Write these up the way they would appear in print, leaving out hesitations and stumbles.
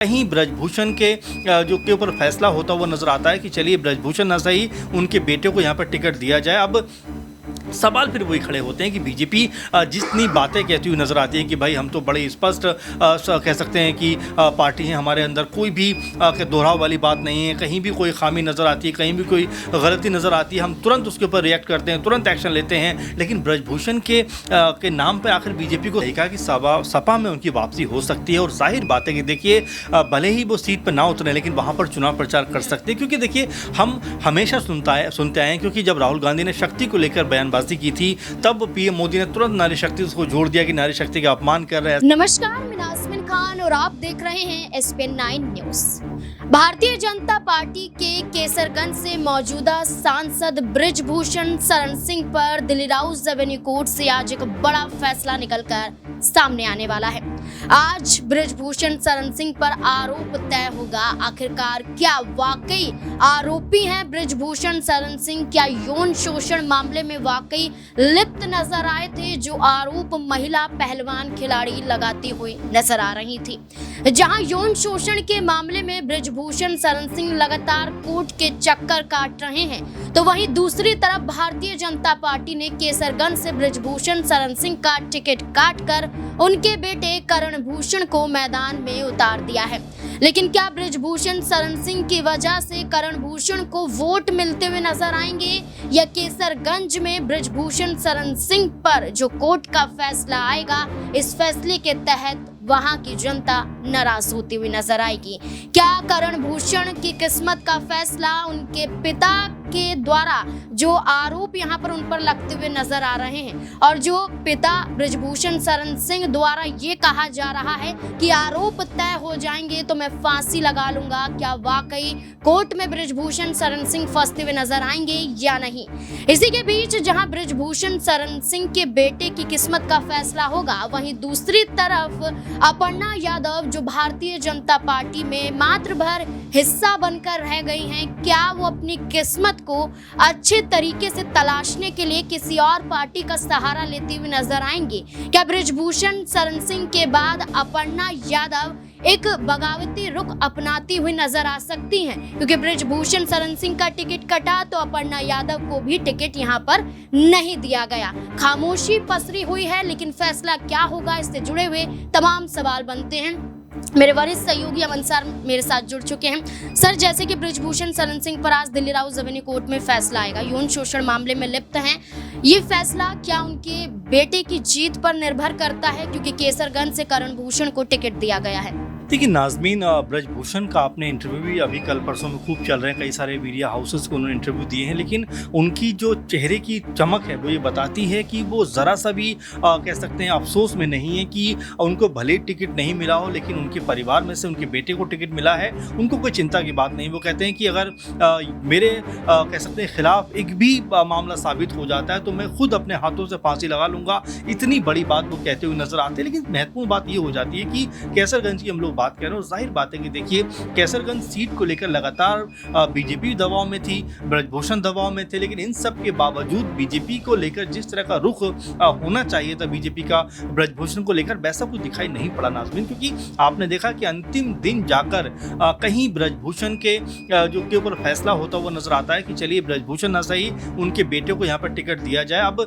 कहीं ब्रजभूषण के जो के ऊपर फैसला होता हुआ नजर आता है कि चलिए ब्रजभूषण ना सही उनके बेटे को यहाँ पर टिकट दिया जाए। अब सवाल फिर वही खड़े होते हैं कि बीजेपी जितनी बातें कहती हुई नजर आती है कि भाई हम तो बड़े स्पष्ट कह सकते हैं कि पार्टी है, हमारे अंदर कोई भी दोहराव वाली बात नहीं है, कहीं भी कोई खामी नज़र आती है, कहीं भी कोई गलती नज़र आती है हम तुरंत उसके ऊपर रिएक्ट करते हैं, तुरंत एक्शन लेते हैं। लेकिन ब्रजभूषण के नाम पर आखिर बीजेपी को कहा कि सपा में उनकी वापसी हो सकती है। और जाहिर बात है कि देखिए भले ही वो सीट पर ना उतरे लेकिन वहाँ पर चुनाव प्रचार कर सकते हैं, क्योंकि देखिए हम हमेशा सुनते आए हैं, क्योंकि जब राहुल गांधी ने शक्ति को लेकर बयानबाजी की थी तब पीएम मोदी ने तुरंत नारी शक्ति को जोड़ दिया कि नारी शक्ति का अपमान कर रहे हैं। नमस्कार, मैं नाज़मीन खान और आप देख रहे हैं SPN 9 news. Bharatiya Janata party के केसरगंज से मौजूदा सांसद बृजभूषण शरण सिंह पर दिल्ली राउस रेवेन्यू कोर्ट से आज एक बड़ा फैसला निकलकर सामने आने वाला है। आज बृजभूषण शरण सिंह पर आरोप तय होगा। आखिरकार क्या वाकई आरोपी हैं बृजभूषण शरण सिंह? क्या यौन शोषण मामले में वाकई लिप्त नजर आए थे, जो आरोप महिला पहलवान खिलाड़ी लगाती हुई नजर आ रही थी? जहां यौन शोषण के मामले में बृजभूषण शरण सिंह लगातार कोर्ट के चक्कर काट रहे हैं, तो वहीं दूसरी तरफ भारतीय जनता पार्टी ने केसरगंज से बृजभूषण शरण सिंह का टिकट काटकर उनके बेटे करण भूषण को मैदान में उतार दिया है। लेकिन क्या बृजभूषण शरण सिंह की वजह से करण भूषण को वोट मिलते हुए नजर आएंगे, या केसरगंज में बृजभूषण शरण सिंह पर जो कोर्ट का फैसला आएगा, इस फैसले के तहत वहां की जनता नाराज होती हुई नजर आएगी? क्या करण भूषण की किस्मत का फैसला उनके पिता के द्वारा जो आरोप यहां पर उन पर लगते हुए नजर आ रहे हैं, और जो पिता बृजभूषण शरण सिंह द्वारा ये कहा जा रहा है कि आरोप तय हो जाएंगे तो मैं फांसी लगा लूंगा, क्या वाकई कोर्ट में बृजभूषण शरण सिंह फंसते हुए नजर आएंगे या नहीं? इसी के बीच जहां बृजभूषण शरण सिंह के बेटे की किस्मत का फैसला होगा, वहीं दूसरी तरफ अपर्णा यादव जो भारतीय जनता पार्टी में मात्र भर हिस्सा बनकर रह गई हैं, क्या वो अपनी किस्मत को अच्छे तरीके से तलाशने के लिए किसी और पार्टी का सहारा लेती हुई नजर आएंगी? क्या बृजभूषण शरण सिंह के बाद अपर्णा यादव एक बगावती रुख अपनाती हुई नजर आ सकती हैं? क्योंकि बृजभूषण शरण सिंह का टिकट कटा तो अपर्णा यादव को भी टिकट यहां पर नहीं दिया गया। खामोशी पसरी हुई है, लेकिन फैसला क्या होगा, इससे जुड़े हुए तमाम सवाल बनते हैं। मेरे वरिष्ठ सहयोगी अमन सर मेरे साथ जुड़ चुके हैं। सर, जैसे कि बृजभूषण शरण सिंह पर आज दिल्ली राउस रेवेन्यू कोर्ट में फैसला आएगा, यौन शोषण मामले में लिप्त हैं, ये फैसला क्या उनके बेटे की जीत पर निर्भर करता है? क्योंकि केसरगंज से करण भूषण को टिकट दिया गया है। देखिए नाज़मीन, ब्रजभूषण का आपने इंटरव्यू भी अभी कल परसों में खूब चल रहे हैं, कई सारे मीडिया हाउसेस को उन्होंने इंटरव्यू दिए हैं, लेकिन उनकी जो चेहरे की चमक है वो ये बताती है कि वो ज़रा सा भी कह सकते हैं अफसोस में नहीं है कि उनको भले टिकट नहीं मिला हो, लेकिन उनके परिवार में से उनके बेटे को टिकट मिला है, उनको कोई चिंता की बात नहीं। वो कहते हैं कि अगर मेरे कह सकते हैं खिलाफ एक भी मामला साबित हो जाता है तो मैं खुद अपने हाथों से फांसी लगा लूँगा। इतनी बड़ी बात वो कहते हुए नजर आते हैं। लेकिन महत्वपूर्ण बात ये हो जाती है कि केसरगंज की हम लोग बात कर रहे हैं, जाहिर बात है कि देखिए केसरगंज सीट को लेकर लगातार बीजेपी दबाव में थी, ब्रजभूषण दबाव में थे, लेकिन इन सब के बावजूद बीजेपी को लेकर जिस तरह का रुख होना चाहिए था बीजेपी का ब्रजभूषण को लेकर, वैसा कुछ दिखाई नहीं पड़ा नाज़मीन। क्योंकि आपने देखा कि अंतिम दिन जाकर कहीं ब्रजभूषण के के ऊपर फैसला होता हुआ नजर आता है कि चलिए ब्रजभूषण ना सही उनके बेटे को यहाँ पर टिकट दिया जाए। अब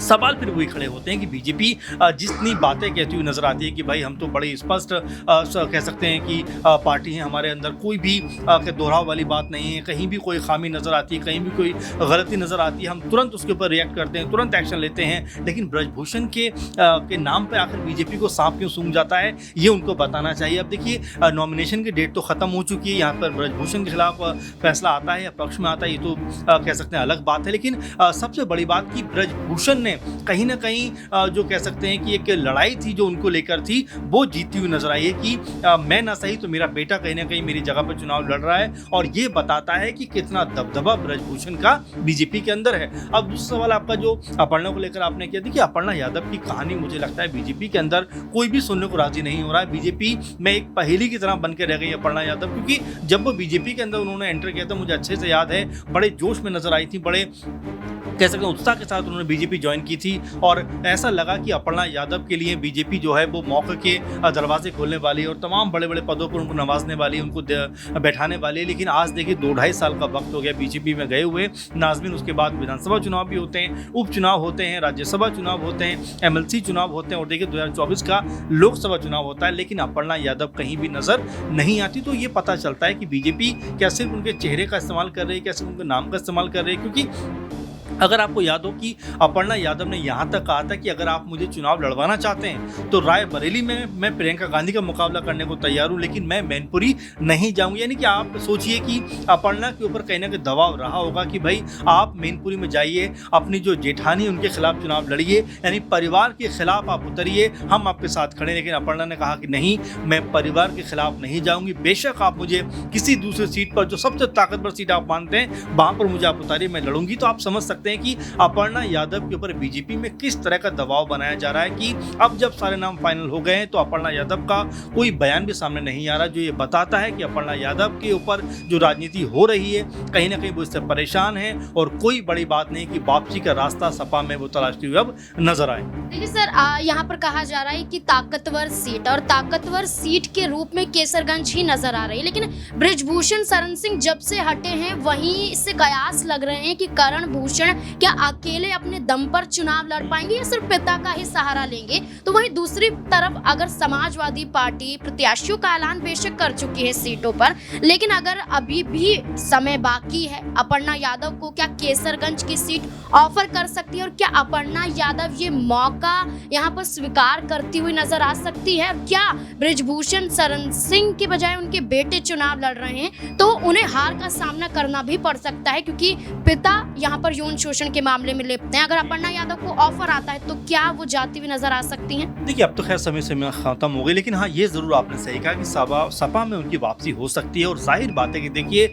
सवाल फिर वही खड़े होते हैं कि बीजेपी जितनी बातें कहती हुई नजर आती है कि भाई हम तो बड़े स्पष्ट कह सकते हैं कि पार्टी है, हमारे अंदर कोई भी दोहराव वाली बात नहीं है, कहीं भी कोई खामी नजर आती है, कहीं भी कोई गलती नजर आती है हम तुरंत उसके ऊपर रिएक्ट करते हैं, तुरंत एक्शन लेते हैं। लेकिन ब्रजभूषण के नाम पर आखिर बीजेपी को सांप क्यों सूंघ जाता है, ये उनको बताना चाहिए। अब देखिए नॉमिनेशन की डेट तो खत्म हो चुकी है, यहाँ पर ब्रजभूषण के खिलाफ फैसला आता है या पक्ष में आता है, ये तो कह सकते हैं अलग बात है। लेकिन सबसे बड़ी बात कि ब्रजभूषण ने कहीं ना कहीं जो कह सकते हैं कि एक लड़ाई थी जो उनको लेकर थी वो जीती हुई नजर आई है कि मैं ना सही तो मेरा बेटा कहीं ना कहीं मेरी जगह पर चुनाव लड़ रहा है, और ये बताता है कि कितना दबदबा ब्रजभूषण का बीजेपी के अंदर है। अब दूसरा सवाल आपका जो अपर्णा को लेकर आपने किया, देखिए अपर्णा यादव की कहानी मुझे लगता है बीजेपी के अंदर कोई भी सुनने को राजी नहीं हो रहा है। बीजेपी में एक पहेली की तरह बनकर रह गई अपर्णा यादव, क्योंकि जब वो बीजेपी के अंदर उन्होंने एंटर किया था मुझे अच्छे से याद है, बड़े जोश में नजर आई थी, बड़े कह सकते हैं उत्साह के साथ उन्होंने बीजेपी ज्वाइन की थी और ऐसा लगा कि अपर्णा यादव के लिए बीजेपी जो है वो मौके के दरवाजे खोलने वाली है और तमाम बड़े बड़े पदों पर उनको नवाजने वाली है, उनको बैठाने वाली है। लेकिन आज देखिए 2-2.5 साल का वक्त हो गया बीजेपी में गए हुए नाज़मीन। उसके बाद विधानसभा चुनाव भी होते हैं, उपचुनाव होते हैं, राज्यसभा चुनाव होते हैं, एमएलसी चुनाव होते हैं और देखिए 2024 का लोकसभा चुनाव होता है, लेकिन अपर्णा यादव कहीं भी नजर नहीं आती। तो ये पता चलता है कि बीजेपी क्या सिर्फ उनके चेहरे का इस्तेमाल कर रही है, क्या सिर्फ उनके नाम का इस्तेमाल कर रही है। क्योंकि अगर आपको याद हो कि अपर्णा यादव ने यहाँ तक कहा था कि अगर आप मुझे चुनाव लड़वाना चाहते हैं तो रायबरेली में मैं प्रियंका गांधी का मुकाबला करने को तैयार हूँ, लेकिन मैं मैनपुरी नहीं जाऊँगी। यानी कि आप सोचिए कि अपर्णा के ऊपर कहीं ना कहीं दबाव रहा होगा कि भाई आप मैनपुरी में जाइए, अपनी जो जेठानी उनके खिलाफ चुनाव लड़िए, यानी परिवार के खिलाफ आप उतरिए, हम आपके साथ खड़े। लेकिन अपर्णा ने कहा कि नहीं, मैं परिवार के खिलाफ नहीं जाऊँगी, बेशक आप मुझे किसी दूसरी सीट पर जो सबसे ताकतवर सीट आप मानते हैं वहाँ पर मुझे आप उतारिए, मैं लड़ूंगी। तो आप समझ सकते हैं कि अपर्णा यादव के ऊपर बीजेपी में किस तरह का दबाव बनाया जा रहा है कि अब जब सारे नाम फाइनल हो गए हैं तो अपर्णा यादव का कोई बयान भी सामने नहीं आ रहा जो ये बताता है कि अपर्णा यादव के ऊपर जो राजनीति हो रही है कहीं ना कहीं वो इससे परेशान है और कोई बड़ी बात नहीं कि वापसी का रास्ता सपा में वो तलाशते हुए अब नजर आए। देखिए सर, यहाँ पर कहा जा रहा है कि ताकतवर सीट और ताकतवर सीट के रूप में केसरगंज ही नजर आ रही है, लेकिन बृजभूषण शरण सिंह जब से हटे हैं वहीं से कयास लग रहे हैं कि करण भूषण क्या अकेले अपने दम पर चुनाव लड़ पाएंगे या सिर्फ पिता का ही सहारा लेंगे। तो वहीं दूसरी तरफ अगर समाजवादी पार्टी प्रत्याशियों का ऐलान बेशक कर चुकी है सीटों पर, लेकिन अगर अभी भी समय बाकी है, अपर्णा यादव को क्या केसरगंज की सीट ऑफर कर सकती है और क्या अपर्णा यादव ये मौका यहाँ पर स्वीकार करती हुई नजर आ सकती है। क्या बृजभूषण शरण सिंह के बजाय उनके बेटे चुनाव लड़ रहे हैं तो उन्हें हार का सामना करना भी पड़ सकता है, क्योंकि पिता यहाँ पर यौन शोषण के मामले में लिप्त हैं। अगर अपर्णा यादव को ऑफर आता है तो क्या वो जाती हुई नजर आ सकती हैं? देखिए अब तो खैर समय से खत्म हो गई, लेकिन हाँ ये जरूर आपने सही कहा कि सपा में उनकी वापसी हो सकती है और जाहिर बात है कि देखिए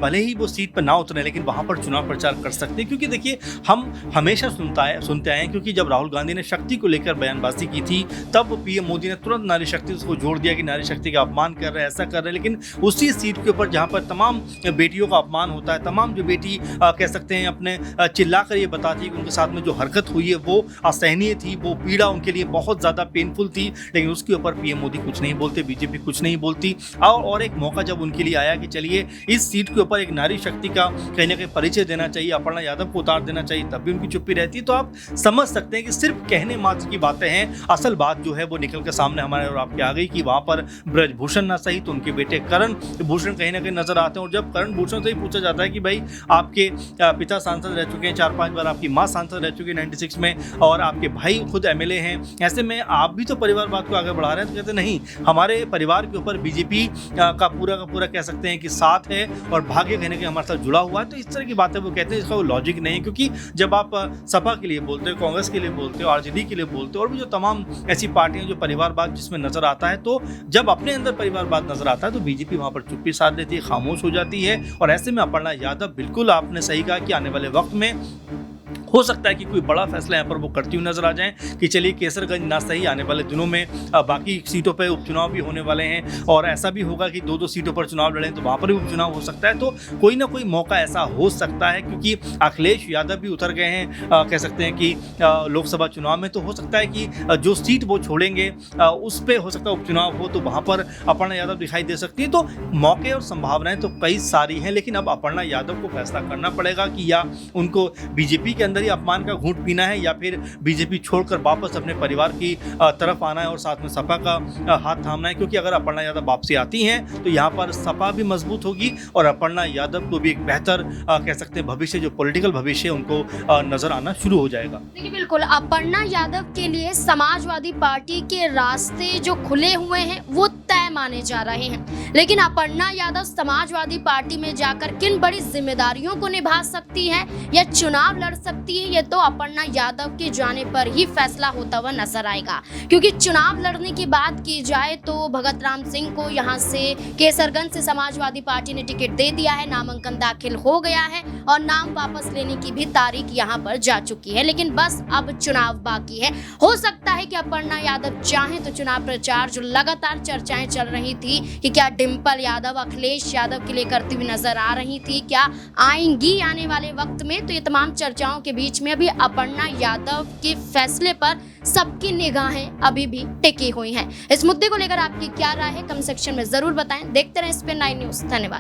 भले ही वो सीट पर ना उतरे लेकिन वहां पर चुनाव प्रचार कर सकते हैं। क्योंकि देखिए हम हमेशा सुनते आए क्योंकि जब राहुल गांधी ने शक्ति को लेकर बयानबाजी की थी तब पीएम मोदी ने तुरंत नारी शक्ति को जोड़ दिया कि नारी शक्ति का अपमान कर रहे हैं, ऐसा कर रहे हैं। लेकिन उसी सीट के ऊपर जहाँ पर तमाम बेटियों का अपमान होता है, तमाम जो बेटी कह सकते हैं अपने चिल्लाकर ये बताती है कि उनके साथ में जो हरकत हुई है वो असहनीय थी, वो पीड़ा उनके लिए बहुत ज़्यादा पेनफुल थी, लेकिन उसके ऊपर पीएम मोदी कुछ नहीं बोलते, बीजेपी कुछ नहीं बोलती। और एक मौका जब उनके लिए आया कि चलिए इस सीट के ऊपर एक नारी शक्ति का कहीं ना कहीं परिचय देना चाहिए, अपर्णा यादव को उतार देना चाहिए, तब भी उनकी चुप्पी रहती है। तो आप समझ सकते हैं कि सिर्फ कहने मात्र की बातें हैं, असल बात जो है वो निकल के सामने हमारे और आपके आ गई कि वहाँ पर बृजभूषण ना सही तो उनके बेटे करण भूषण कहीं ना कहीं नजर आते हैं। और जब करण भूषण से ही पूछा जाता है कि भाई आपके पिता सांसद रह चुके हैं 4-5 बार, आपकी माँ सांसद रह चुकी है 96 में और आपके भाई खुद एमएलए हैं, ऐसे में आप भी तो परिवारवाद को आगे बढ़ा रहे हैं। तो कहते नहीं, हमारे परिवार के ऊपर बीजेपी का पूरा कह सकते हैं कि साथ है और भाग्य कहने के हमारे साथ जुड़ा हुआ है। तो इस तरह की बातें वो कहते हैं, इसका वो लॉजिक नहीं है। क्योंकि जब आप सपा के लिए बोलते हो, कांग्रेस के लिए बोलते हो, आरजेडी के लिए बोलते हो और भी जो तमाम ऐसी पार्टियां जो परिवारवाद जिसमें नजर आता है, तो जब अपने अंदर परिवारवाद नजर आता है तो बीजेपी वहां पर चुप्पी साध लेती है, खामोश हो जाती है। और ऐसे में अपर्णा यादव, बिल्कुल आपने सही कहा कि आने वाले वक्त में हो सकता है कि कोई बड़ा फैसला यहाँ पर वो करती हुई नजर आ जाए कि चलिए केसरगंज ना सही, आने वाले दिनों में बाकी सीटों पे उपचुनाव भी होने वाले हैं और ऐसा भी होगा कि 2-2 सीटों पर चुनाव लड़ें तो वहाँ पर भी उपचुनाव हो सकता है। तो कोई ना कोई मौका ऐसा हो सकता है, क्योंकि अखिलेश यादव भी उतर गए हैं कह सकते हैं कि लोकसभा चुनाव में। तो हो सकता है कि जो सीट वो छोड़ेंगे उस पर हो सकता है उपचुनाव हो, तो वहाँ पर अपर्णा यादव दिखाई दे सकती है। तो मौके और संभावनाएं तो कई सारी हैं, लेकिन अब अपर्णा यादव को फैसला करना पड़ेगा कि या उनको बीजेपी के अंदर अपमान का घूंट पीना है या फिर बीजेपी छोड़कर वापस अपने परिवार की तरफ आना है और साथ में सपा का हाथ थामना है। क्योंकि अगर अपर्णा यादव वापसी आती हैं तो यहाँ पर सपा भी मजबूत होगी और अपर्णा यादव को भी एक बेहतर कह सकते हैं भविष्य, जो पॉलिटिकल भविष्य है उनको नजर आना शुरू हो जाएगा। देखिए बिल्कुल, अपर्णा यादव के लिए समाजवादी पार्टी के रास्ते जो खुले हुए हैं वो तय माने जा रहे हैं, लेकिन अपर्णा यादव समाजवादी पार्टी में जाकर किन बड़ी जिम्मेदारियों को निभा सकती है या चुनाव लड़ सकती है, ये तो अपर्णा यादव के जाने पर ही फैसला होता हुआ नजर आएगा। क्योंकि चुनाव लड़ने की बात की जाए तो भगत राम सिंह को यहाँ से केसरगंज से समाजवादी पार्टी ने टिकट दे दिया है, नामांकन दाखिल हो गया है और नाम वापस लेने की भी तारीख यहाँ पर जा चुकी है, लेकिन बस अब चुनाव बाकी है। हो सकता है कि अपर्णा यादव चाहें तो चुनाव प्रचार जो लगातार चर्चा चर्चाएं चल रही थी कि क्या डिम्पल यादव अखिलेश यादव के लिए करती हुई नजर आ रही थी, क्या आएंगी आने वाले वक्त में। तो ये तमाम चर्चाओं के बीच में अभी अपर्णा यादव के फैसले पर सबकी निगाहें अभी भी टिकी हुई हैं। इस मुद्दे को लेकर आपकी क्या राय है, कमेंट सेक्शन में जरूर बताएं। देखते रहें SPN9 न्यूज़। धन्यवाद।